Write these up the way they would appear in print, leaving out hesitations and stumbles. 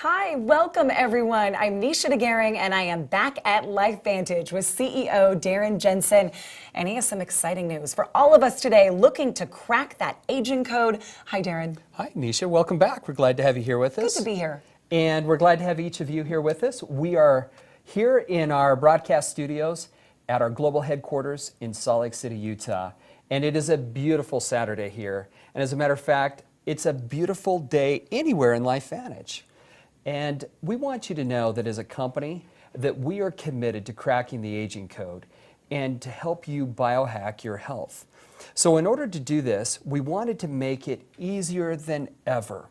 Hi, welcome everyone. I'm Nisha DeGaring and I am back at LifeVantage with CEO Darren Jensen. And he has some exciting news for all of us today looking to crack that aging code. Hi, Darren. Hi, Nisha. Welcome back. We're glad to have you here with us. Good to be here. And we're glad to have each of you here with us. We are here in our broadcast studios at our global headquarters in Salt Lake City, Utah. And it is a beautiful Saturday here. And as a matter of fact, it's a beautiful day anywhere in LifeVantage. And we want you to know that as a company that we are committed to cracking the aging code and to help you biohack your health. So in order to do this, we wanted to make it easier than ever.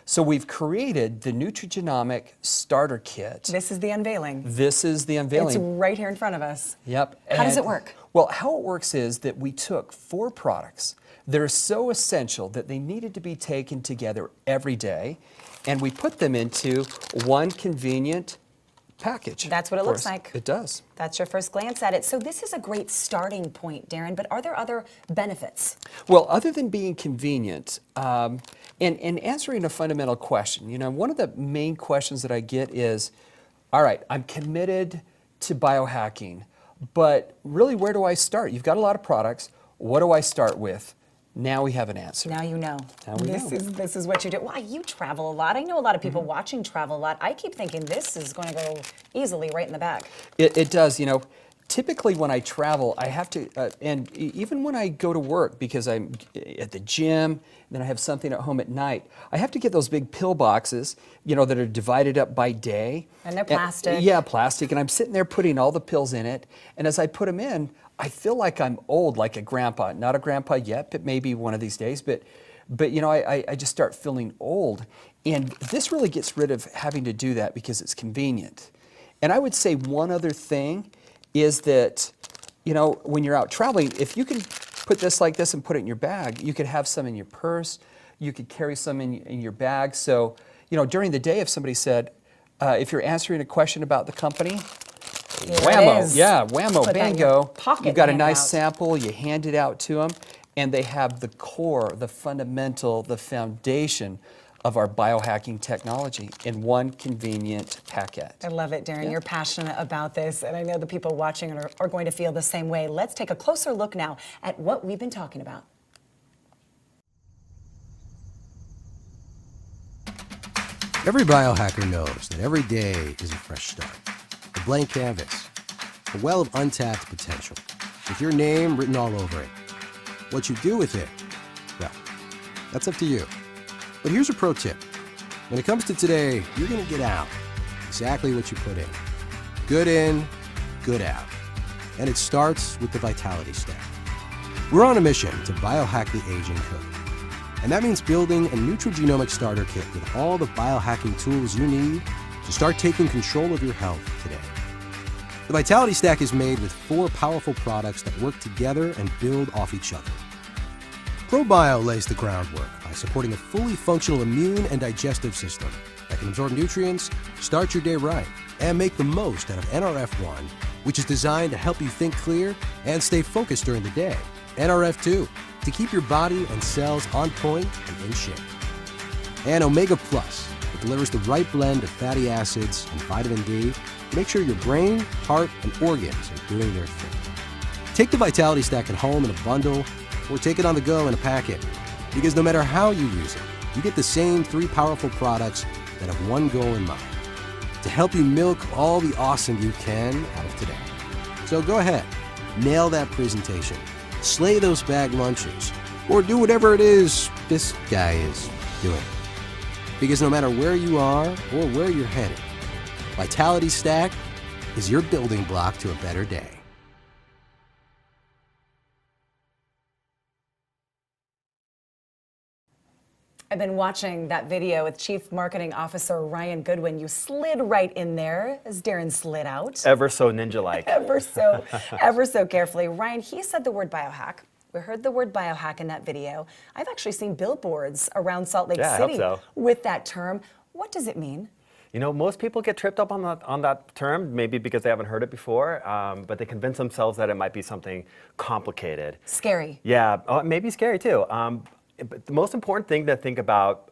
So we've created the Nutrigenomic Starter Kit. This is the unveiling. This is the unveiling. It's right here in front of us. Yep. How does it work? Well, how it works is that we took 4 products that are so essential that they needed to be taken together every day, and we put them into one convenient package. That's what it looks like. It does. That's your first glance at it. So this is a great starting point, Darren, but are there other benefits? Well, other than being convenient, and answering a fundamental question, you know, one of the main questions that I get is, all right, I'm committed to biohacking, but really where do I start? You've got a lot of products. What do I start with? Now we have an answer. Now you know. Now we know. This is what you do. Why, you travel a lot. I know a lot of people watching travel a lot. I keep thinking this is going to go easily right in the bag. It does. You know, typically when I travel, I have to, and even when I go to work, because I'm at the gym, then I have something at home at night, I have to get those big pill boxes, you know, that are divided up by day. And they're plastic. Yeah, plastic. And I'm sitting there putting all the pills in it. And as I put them in, I feel like I'm old, like a grandpa. Not a grandpa yet, but maybe one of these days. But you know, I just start feeling old. And this really gets rid of having to do that because it's convenient. And I would say one other thing is that, you know, when you're out traveling, if you can put this like this and put it in your bag, you could have some in your purse, you could carry some in your bag. So, you know, during the day, if somebody said, if you're answering a question about the company, whammo, yeah, whammo, bingo. You've got a nice sample, you hand it out to them, and they have the core, the fundamental, the foundation of our biohacking technology in one convenient packet. I love it, Darren. Yeah. You're passionate about this, and I know the people watching are going to feel the same way. Let's take a closer look now at what we've been talking about. Every biohacker knows that every day is a fresh start. A blank canvas, a well of untapped potential, with your name written all over it. What you do with it, well, that's up to you. But here's a pro tip. When it comes to today, you're going to get out exactly what you put in. Good in, good out. And it starts with the Vitality Stack. We're on a mission to biohack the aging code. And that means building a Nutrigenomic Starter Kit with all the biohacking tools you need to start taking control of your health today. The Vitality Stack is made with 4 powerful products that work together and build off each other. ProBio lays the groundwork by supporting a fully functional immune and digestive system that can absorb nutrients, start your day right, and make the most out of NRF1, which is designed to help you think clear and stay focused during the day. NRF2, to keep your body and cells on point and in shape. And Omega Plus, that delivers the right blend of fatty acids and vitamin D to make sure your brain, heart, and organs are doing their thing. Take the Vitality Stack at home in a bundle, or take it on the go in a packet. Because no matter how you use it, you get the same 3 powerful products that have one goal in mind: to help you milk all the awesome you can out of today. So go ahead, nail that presentation, slay those bag lunches, or do whatever it is this guy is doing. Because no matter where you are or where you're headed, Vitality Stack is your building block to a better day. I've been watching that video with Chief Marketing Officer Ryan Goodwin. You slid right in there as Darren slid out. Ever so ninja-like. ever so carefully. Ryan, he said the word biohack. We heard the word biohack in that video. I've actually seen billboards around Salt Lake City with that term. What does it mean? You know, most people get tripped up on that term, maybe because they haven't heard it before, but they convince themselves that it might be something complicated. Scary. Yeah, maybe scary too. but the most important thing to think about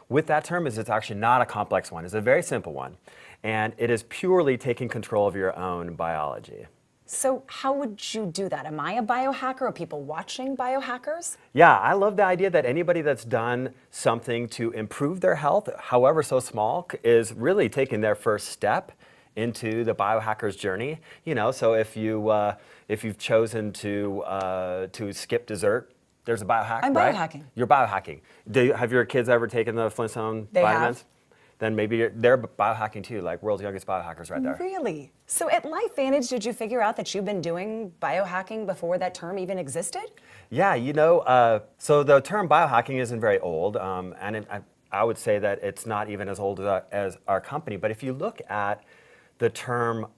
with that term is it's actually not a complex one. It's a very simple one. And it is purely taking control of your own biology. So how would you do that? Am I a biohacker? Are people watching biohackers? Yeah, I love the idea that anybody that's done something to improve their health, however so small, is really taking their first step into the biohacker's journey. You know, so if you've chosen to skip dessert, there's a biohack. I'm right? biohacking. You're biohacking. Have your kids ever taken the Flintstone They vitamins? have. Then maybe they're biohacking too, like world's youngest biohackers right there. Really? So at LifeVantage, did you figure out that you've been doing biohacking before that term even existed? Yeah, so the term biohacking isn't very old, and I would say that it's not even as old as our company. But if you look at the term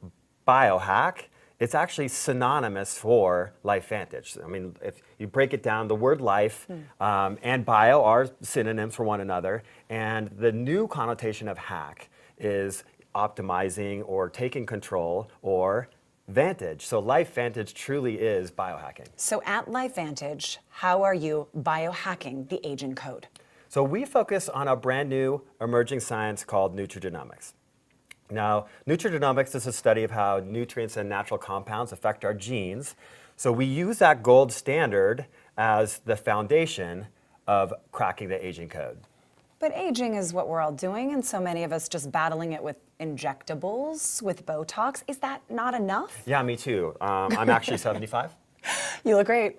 biohack, it's actually synonymous for LifeVantage. I mean, if you break it down, the word life and bio are synonyms for one another, and the new connotation of hack is optimizing or taking control or vantage. So LifeVantage truly is biohacking. So at LifeVantage, how are you biohacking the aging code? So we focus on a brand new emerging science called nutrigenomics. Now, nutrigenomics is a study of how nutrients and natural compounds affect our genes. So we use that gold standard as the foundation of cracking the aging code. But aging is what we're all doing, and so many of us just battling it with injectables, with Botox. Is that not enough? Yeah, me too. I'm actually 75. You look great.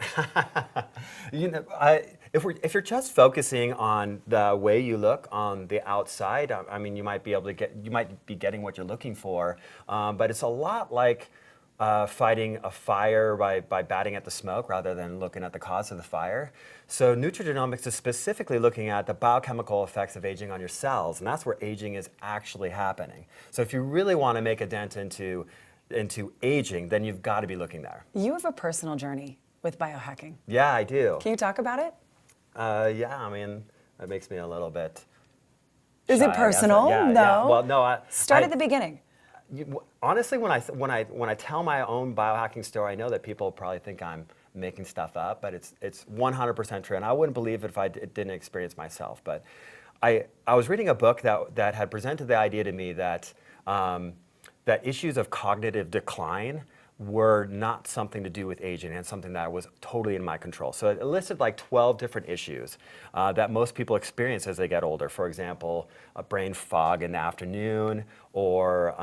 If you're just focusing on the way you look on the outside, I mean, you might be getting what you're looking for, but it's a lot like fighting a fire by batting at the smoke rather than looking at the cause of the fire. So nutrigenomics is specifically looking at the biochemical effects of aging on your cells, and that's where aging is actually happening. So if you really want to make a dent into aging, then you've got to be looking there. You have a personal journey with biohacking. Yeah, I do. Can you talk about it? Yeah, I mean, it makes me a little bit Is shy, it I guess. personal? Yeah, No. yeah. Well, no. Start at the beginning. Honestly, when I tell my own biohacking story, I know that people probably think I'm making stuff up, but it's 100% true, and I wouldn't believe it if I didn't experience myself. But I was reading a book that had presented the idea to me that that issues of cognitive decline were not something to do with aging and something that was totally in my control. So it listed like 12 different issues that most people experience as they get older. For example, a brain fog in the afternoon, or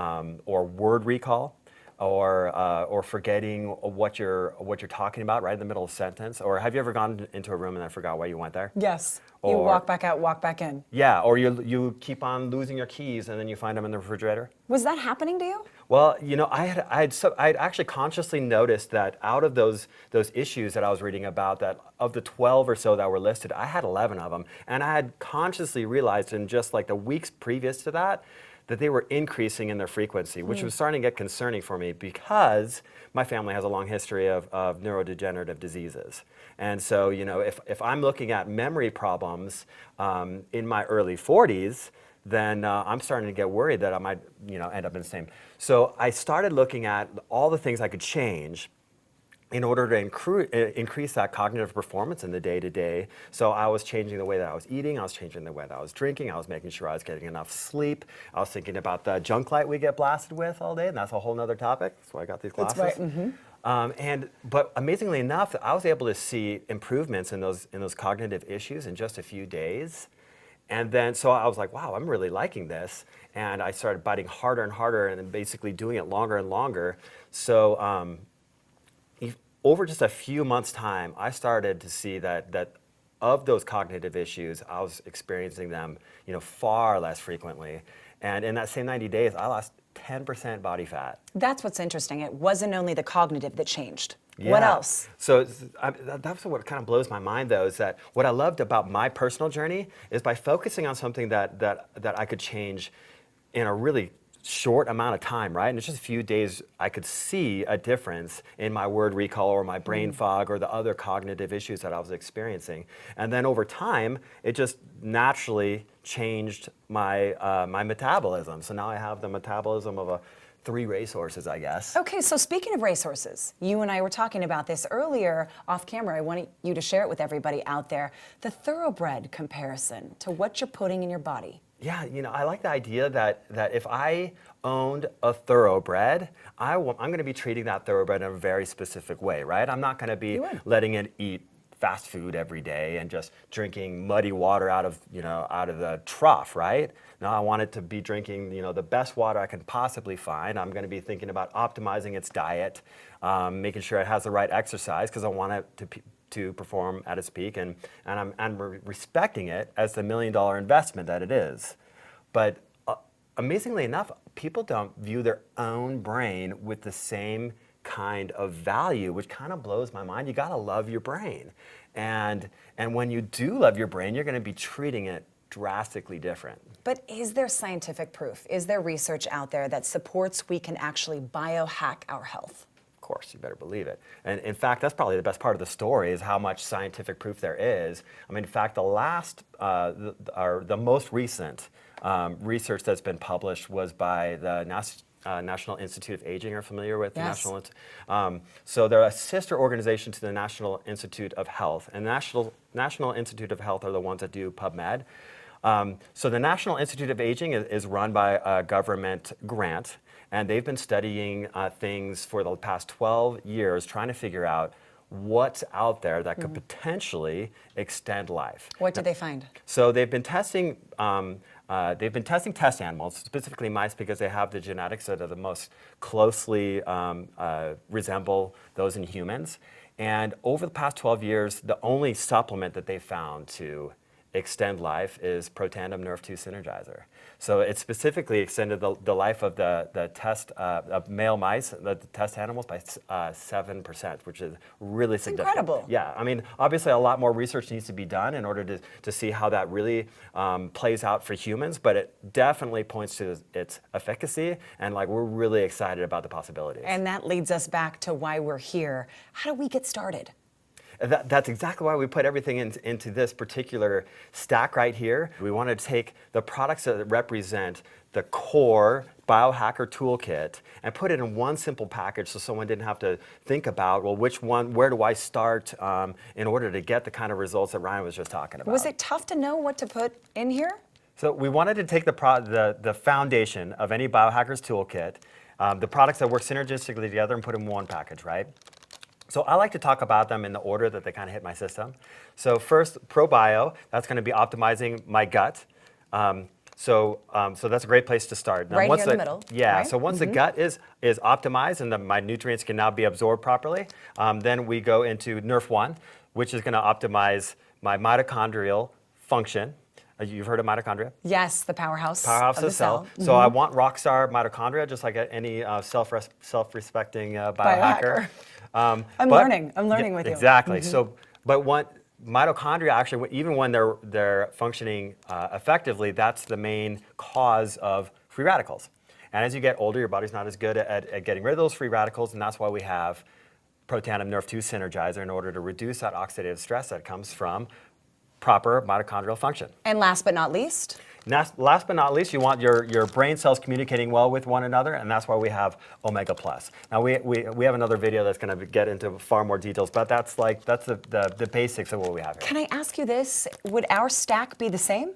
word recall, or forgetting what you're talking about right in the middle of a sentence. Or have you ever gone into a room and then forgot why you went there? Yes. You Or- walk back out, walk back in. Yeah, or you keep on losing your keys and then you find them in the refrigerator. Was that happening to you? Well, I'd actually consciously noticed that out of those issues that I was reading about, that of the 12 or so that were listed, I had 11 of them, and I had consciously realized in just like the weeks previous to that they were increasing in their frequency, which was starting to get concerning for me because my family has a long history of neurodegenerative diseases. And so, if I'm looking at memory problems in my early 40s, then I'm starting to get worried that I might, end up in the same. So I started looking at all the things I could change in order to increase that cognitive performance in the day-to-day. So I was changing the way that I was eating, I was changing the way that I was drinking, I was making sure I was getting enough sleep, I was thinking about the junk light we get blasted with all day, and that's a whole nother topic. That's why I got these glasses. That's right. But amazingly enough, I was able to see improvements in those cognitive issues in just a few days. And then, so I was like, wow, I'm really liking this. And I started biting harder and harder and then basically doing it longer and longer. So over just a few months' time, I started to see that of those cognitive issues, I was experiencing them, far less frequently. And in that same 90 days, I lost 10% body fat. That's what's interesting. It wasn't only the cognitive that changed. What Yeah. else? So that's what kind of blows my mind, though, is that what I loved about my personal journey is by focusing on something that I could change in a really short amount of time, right? In just a few days, I could see a difference in my word recall or my brain fog or the other cognitive issues that I was experiencing. And then over time, it just naturally changed my my metabolism. So now I have the metabolism of a 3 racehorses, I guess. Okay, so speaking of racehorses, you and I were talking about this earlier off camera. I want you to share it with everybody out there. The thoroughbred comparison to what you're putting in your body. Yeah, I like the idea that if I owned a thoroughbred, I'm going to be treating that thoroughbred in a very specific way, right? I'm not going to be You would. letting it eat fast food every day and just drinking muddy water out of the trough, right? No, I want it to be drinking, the best water I can possibly find. I'm going to be thinking about optimizing its diet, making sure it has the right exercise because I want it to perform at its peak, and I'm respecting it as the $1 million investment that it is. But amazingly enough, people don't view their own brain with the same kind of value, which kind of blows my mind. You gotta love your brain. And when you do love your brain, you're gonna be treating it drastically different. But is there scientific proof? Is there research out there that supports we can actually biohack our health? Of course, you better believe it. And in fact, that's probably the best part of the story is how much scientific proof there is. I mean, in fact, the most recent research that's been published was by the National Institute of Aging. Are you familiar with the Yes. National? So they're a sister organization to the National Institute of Health, and the National Institute of Health are the ones that do PubMed. So the National Institute of Aging is run by a government grant, and they've been studying things for the past 12 years, trying to figure out what's out there that could potentially extend life. What did they find? So they've been testing test animals, specifically mice, because they have the genetics that are the most closely resemble those in humans. And over the past 12 years, the only supplement that they found to extend life is Protandim Nerve2 Synergizer. So it specifically extended the life of the test of male mice, the test animals, by 7%, which is really significant. Incredible. Yeah, I mean, obviously a lot more research needs to be done in order to see how that really plays out for humans, but it definitely points to its efficacy, and we're really excited about the possibilities. And that leads us back to why we're here. How do we get started? That's exactly why we put everything into this particular stack right here. We want to take the products that represent the core biohacker toolkit and put it in one simple package so someone didn't have to think about, well, where do I start in order to get the kind of results that Ryan was just talking about. Was it tough to know what to put in here? So we wanted to take the foundation of any biohacker's toolkit, the products that work synergistically together, and put them in one package, right? So I like to talk about them in the order that they kind of hit my system. So first, ProBio, that's going to be optimizing my gut. So that's a great place to start. Now, Right once here in the middle, Yeah, right? so once the gut is optimized and my nutrients can now be absorbed properly, then we go into Nerf1, which is going to optimize my mitochondrial function. You've heard of mitochondria? Yes, the powerhouse Powerhouse of the cell. cell. So I want rockstar mitochondria, just like any self-respecting biohacker. I'm learning with you. Exactly. So, but mitochondria actually, even when they're functioning effectively, that's the main cause of free radicals. And as you get older, your body's not as good at getting rid of those free radicals, and that's why we have Protandim Nerve2 Synergizer in order to reduce that oxidative stress that comes from proper mitochondrial function. And last but not least? Last but not least, you want your brain cells communicating well with one another, and that's why we have Omega Plus. Now we have another video that's going to get into far more details, but that's the basics of what we have here. Can I ask you this? Would our stack be the same?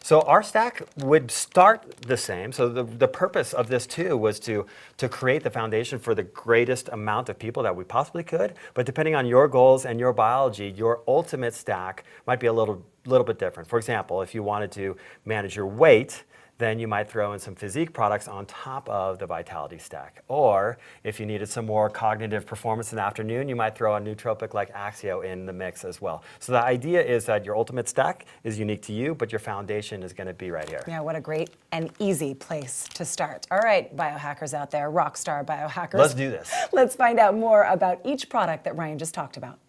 So our stack would start the same. So the purpose of this too was to create the foundation for the greatest amount of people that we possibly could. But depending on your goals and your biology, your ultimate stack might be a little bit different. For example, if you wanted to manage your weight, then you might throw in some physique products on top of the Vitality stack. Or if you needed some more cognitive performance in the afternoon, you might throw a nootropic like Axio in the mix as well. So the idea is that your ultimate stack is unique to you, but your foundation is going to be right here. Yeah, what a great and easy place to start. All right, biohackers out there, rockstar biohackers. Let's do this. Let's find out more about each product that Ryan just talked about.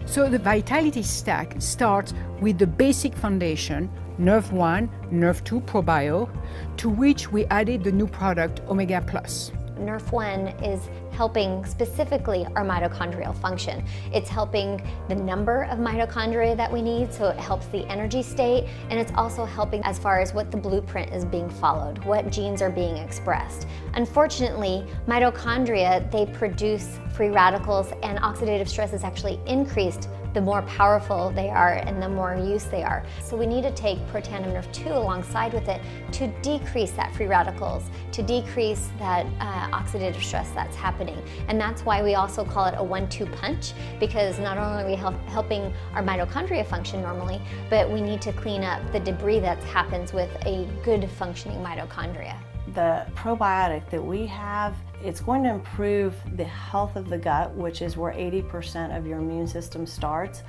So the Vitality Stack starts with the basic foundation, Nerve1, Nerve2 ProBio, to which we added the new product Omega Plus. Nerf1 is helping specifically our mitochondrial function. It's helping the number of mitochondria that we need, so it helps the energy state, and it's also helping as far as what the blueprint is being followed, what genes are being expressed. Unfortunately, mitochondria, they produce free radicals, and oxidative stress is actually increased the more powerful they are and the more in use they are. So we need to take Protandim Nerve 2 alongside with it to decrease that free radicals, to decrease that oxidative stress that's happening. And that's why we also call it a 1-2 punch, because not only are we helping our mitochondria function normally, but we need to clean up the debris that happens with a good functioning mitochondria. The probiotic that we have, it's going to improve the health of the gut, which is where 80% of your immune system starts.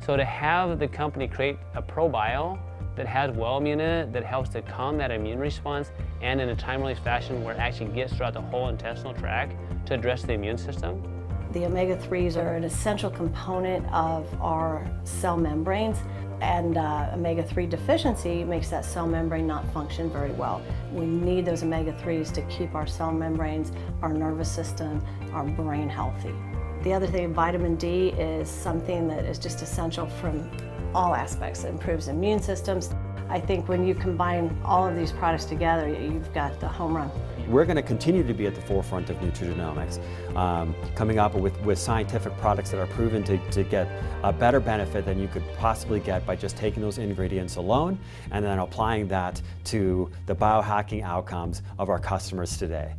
So to have the company create a probio that has Wellmune in it, that helps to calm that immune response, and in a time-release fashion where it actually gets throughout the whole intestinal tract to address the immune system. The omega-3s are an essential component of our cell membranes, and omega-3 deficiency makes that cell membrane not function very well. We need those omega-3s to keep our cell membranes, our nervous system, our brain healthy. The other thing, vitamin D is something that is just essential from all aspects. It improves immune systems. I think when you combine all of these products together, you've got the home run. We're going to continue to be at the forefront of nutrigenomics, coming up with scientific products that are proven to get a better benefit than you could possibly get by just taking those ingredients alone and then applying that to the biohacking outcomes of our customers today.